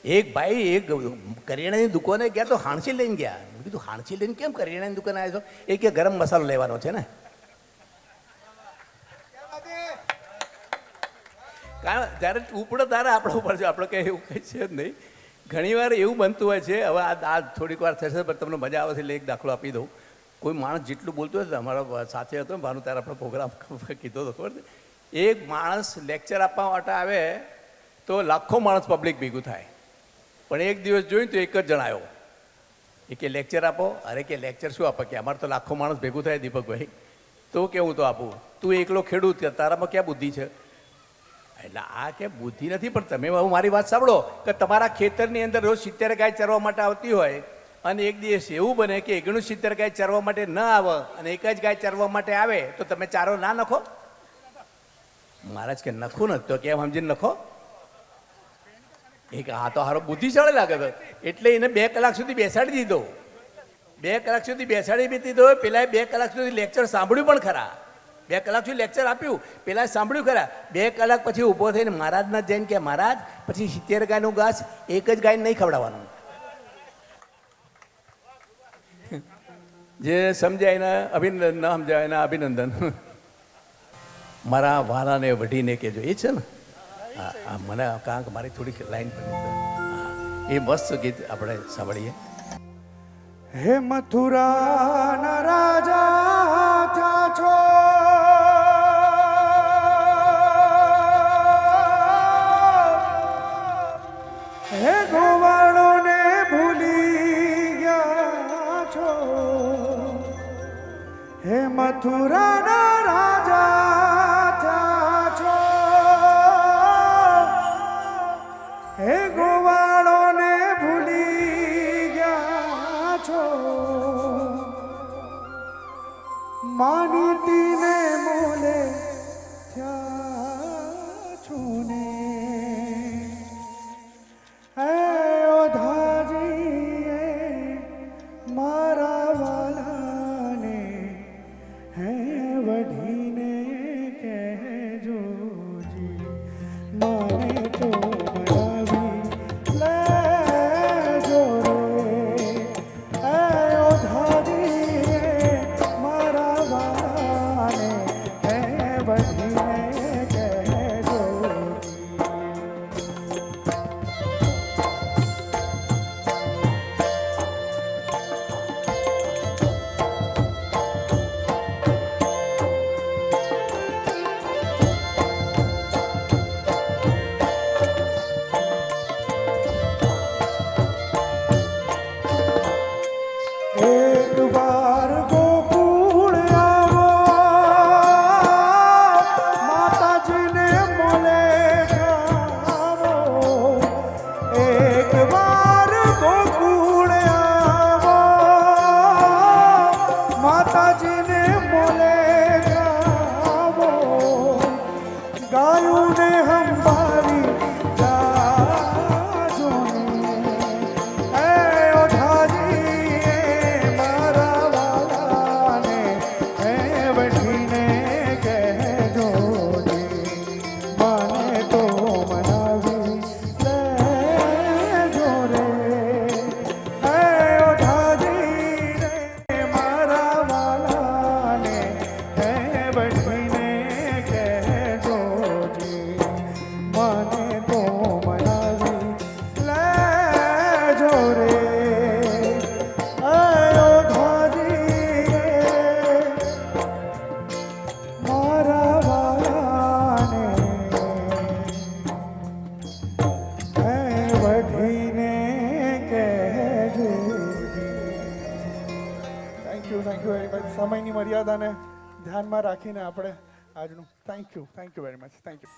એક ભાઈ એક કરિયાણાની દુકાને ગયા તો હાણસી લઈને ગયા. મેં કીધું હાણસી લઈને કેમ કરિયાણાની દુકાને આવ્યો છો? એ કે ગરમ મસાલો લેવાનો છે ને. કારણ જ્યારે ઉપડે તારે આપણા ઉપર છે, આપણે કંઈ એવું કંઈ છે જ નહીં. ઘણીવાર એવું બનતું હોય છે. હવે આ થોડીક વાર થશે પણ તમને મજા આવે છે એટલે એક દાખલો આપી દઉં. કોઈ માણસ જેટલું બોલતું હોય અમારા સાથે હતો ભાનુ ત્યારે આપણે પ્રોગ્રામ કીધો હતો ખબર છે. એક માણસ લેક્ચર આપવા માટે આવે તો લાખો માણસ પબ્લિક ભેગું થાય, પણ એક દિવસ જોયું તો એક જ જણ આવ્યો. એ કે લેક્ચર આપો. અરે કે લેક્ચર શું આપે? કે અમારે તો લાખો માણસ ભેગું થાય દીપકભાઈ, તો કે હું તો આપું. તું એકલો ખેડૂત, તારામાં ક્યાં બુદ્ધિ છે? એટલે આ કે બુદ્ધિ નથી, પણ તમે મારી વાત સાંભળો કે તમારા ખેતરની અંદર રોજ 70 ગાય ચરવા માટે આવતી હોય અને એક દિવસ એવું બને કે 69 ગાય ચરવા માટે ન આવે અને એક જ ગાય ચરવા માટે આવે, તો તમે ચારો ના નખો? મહારાજ કે નખું ને તો કેમ સમજીને નખો? એક આ તો હારો બુદ્ધિશાળી લાગે છે એટલે એને 2 કલાક સુધી બેસાડી દીધો. 2 કલાક સુધી બેસાડી દીધો. પેલા 2 કલાક સુધી લેક્ચર સાંભળ્યું પણ ખરા. 2 કલાક સુધી લેક્ચર આપ્યું, પેલા સાંભળ્યું ખરા. 2 કલાક પછી ઊભો થઈને મહારાજના જઈને કે મહારાજ પછી 70 ગાયનું ઘાસ એક જ ગાય નહીં ખવડાવવાનું. જે સમજાય એને અભિનંદન, ન સમજાય એના અભિનંદન. મારા વાલાને વઢીને કહેજો. એ છે ને હા, મને કારણ કે મારી થોડીક લાઈન પણ એ મસ્ત ગીત આપણે સાંભળીએ. હે મથુરાના રાજા થા છો, હે ગોવાળોને ભૂલી ગયા છો, હે મથુરાના રાજા થા છો, હે ગોવાળોને ભૂલી ગયા છો, માનીતીને મોલે થયા છો ને, હે ઓધાજી મારા વાલાને હે વઢીને કહેજો જી, માને તો મરાવી લેજો રે, હે ઓધાજી મારા વાલાને હે વઢીને કહેજો. એક વાર ગોકુળ આવો, માતાજીને મોલે જાવો. એક વાર ગોકુળ આવો, માતાજીને મોલે જાવો. ગાયુંને હંભારી જાજો ને, હે ઓધાજી મારા વાલાને હે વઢીને કહેજો જી, માને તો મનાવી લેજો રે, હે ઓધાજી મારા વાલાને હે વઢીને કહેજો જી, માને તો મનાવી લેજો રે, હે ઓધાજી મારા વાલાને હે વઢીને કહેજો. Thank you very much. સમયની મર્યાદાને ધ્યાનમાં રાખીને આપણે આજનું thank you very much. Thank you.